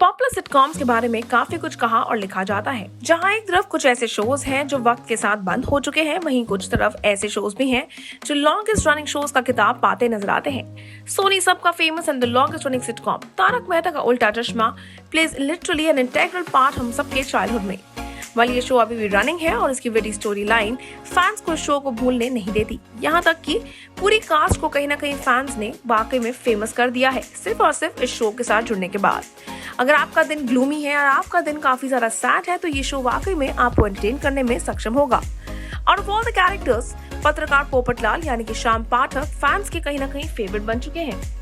Popular sitcoms के बारे में काफी कुछ कहा और लिखा जाता है। जहां एक तरफ कुछ ऐसे शोज हैं जो वक्त के साथ बंद हो चुके हैं, वहीं कुछ तरफ ऐसे शोज भी हैं जो लॉन्गेस्ट रनिंग शोज का खिताब पाते नजर आते हैं। सोनी सब का famous and the longest running sitcom Taarak Mehta Ka Ooltah Chashmah plays literally an integral part हम सबके चाइल्डहुड में। वाली ये शो अभी भी रनिंग है और इसकी विटी स्टोरी लाइन फैंस को इस शो को भूलने नहीं देती। यहाँ तक कि पूरी कास्ट को कहीं ना कहीं फैंस ने वाकई में फेमस कर दिया है, सिर्फ और सिर्फ इस शो के साथ जुड़ने के बाद। अगर आपका दिन ग्लूमी है और आपका दिन काफी ज्यादा सैड है तो ये शो वाकई में आपको एंटरटेन करने में सक्षम होगा। Out of all the characters, पत्रकार पोपटलाल यानी कि श्याम पाठक फैंस के कहीं ना कहीं फेवरेट बन चुके हैं।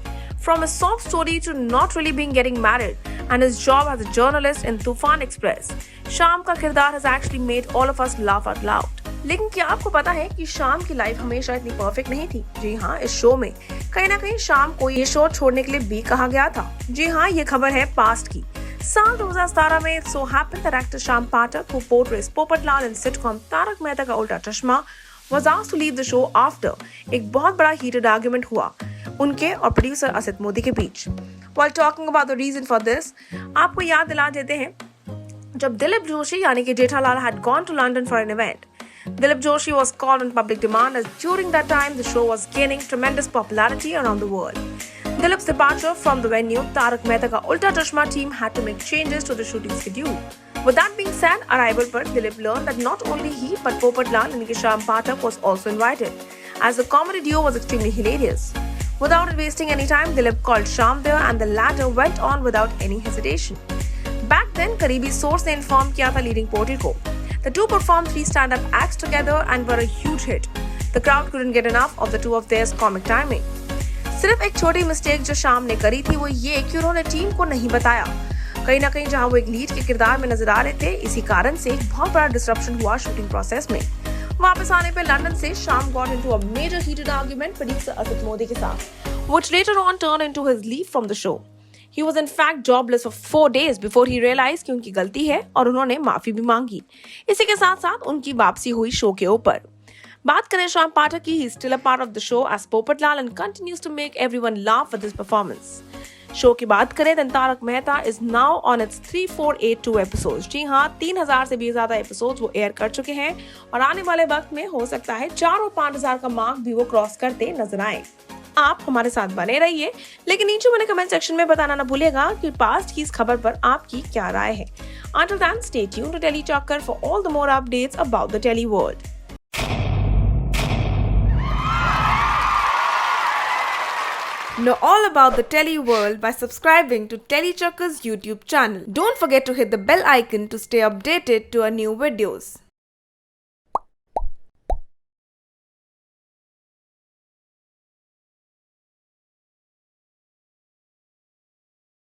From a soft story to not really being getting married and his job as a journalist in Tufan Express, Shyam का किरदार has actually made all of us laugh out loud। लेकिन क्या आपको पता है कि श्याम की लाइफ हमेशा इतनी परफेक्ट नहीं थी? जी हाँ, इस शो में कहीं ना कहीं श्याम को ये शो छोड़ने के लिए भी कहा गया था। जी हाँ, ये खबर है पास्ट की। साल 2017 में so happened that actor Shyam Pathak who portrays Popatlal in sitcom Tarak Mehta Ka Ooltah चश्मा was asked to leave the show after एक बहुत बड़ा heated argument हुआ उनके और प्रोड्यूसर असित मोदी के बीच। While talking about the reason for this, आपको याद दिला देते हैं जब दिलीप जोशी यानी कि Jethalal had gone to London for an event. Dilip Joshi was called on public demand as during that time the show was gaining tremendous popularity around the world. Dilip's departure from the venue, Tarak Mehta ka Ulta Chashma team had to make changes to the shooting schedule. With that being said, arrival par Dilip learned that not only he but Popatlal and Shyam Pathak was also invited, as the comedy duo was extremely hilarious. Without wasting any time, Dilip called Shyam there and the latter went on without any hesitation. Back then, करीबी source ने inform किया था leading portal को. The two performed 3 stand-up acts together and were a huge hit. The crowd couldn't get enough of the two of theirs comic timing. सिर्फ एक छोटी mistake जो शाम ने करी थी वो ये कि उन्होंने टीम को नहीं बताया। कहीं ना कहीं जहां वो एक लीड के किरदार में नजर आ रहे थे, इसी कारण से एक बहुत बड़ा डिसरप्शन हुआ शूटिंग प्रोसेस में। वापस आने पे लंदन से शाम got into a major heated argument producer Asit Modi के साथ, which later on turned into his leave from the show. He was in fact jobless for 4 days before he realized कि उनकी गलती है और उन्होंने माफी भी मांगी। इसी के साथ साथ उनकी वापसी हुई शो के ऊपर। बात करें श्याम पाठक की, he is still a part of the show as Popatlal and continues to make everyone laugh with his performance. Show की बात करें then Tarak Mehta is now on its 3482 episodes। जी हाँ, 3000 से भी ज्यादा एपिसोड्स वो एयर कर चुके हैं और आने वाले वक्त में हो सकता है 4 और 5000 का मार्क भी वो क्रॉस करते नजर आए। आप हमारे साथ बने रहिए, लेकिन नीचे मैंने कमेंट सेक्शन में बताना ना भूलिएगा कि पास्ट की इस खबर पर आपकी क्या राय है। Until then, stay tuned to Telly Chakkar for all the more updates about the Telly world. Know all about the Telly world by subscribing to Telly Chakkar's YouTube channel. Don't forget to hit the bell icon to stay updated to our new videos.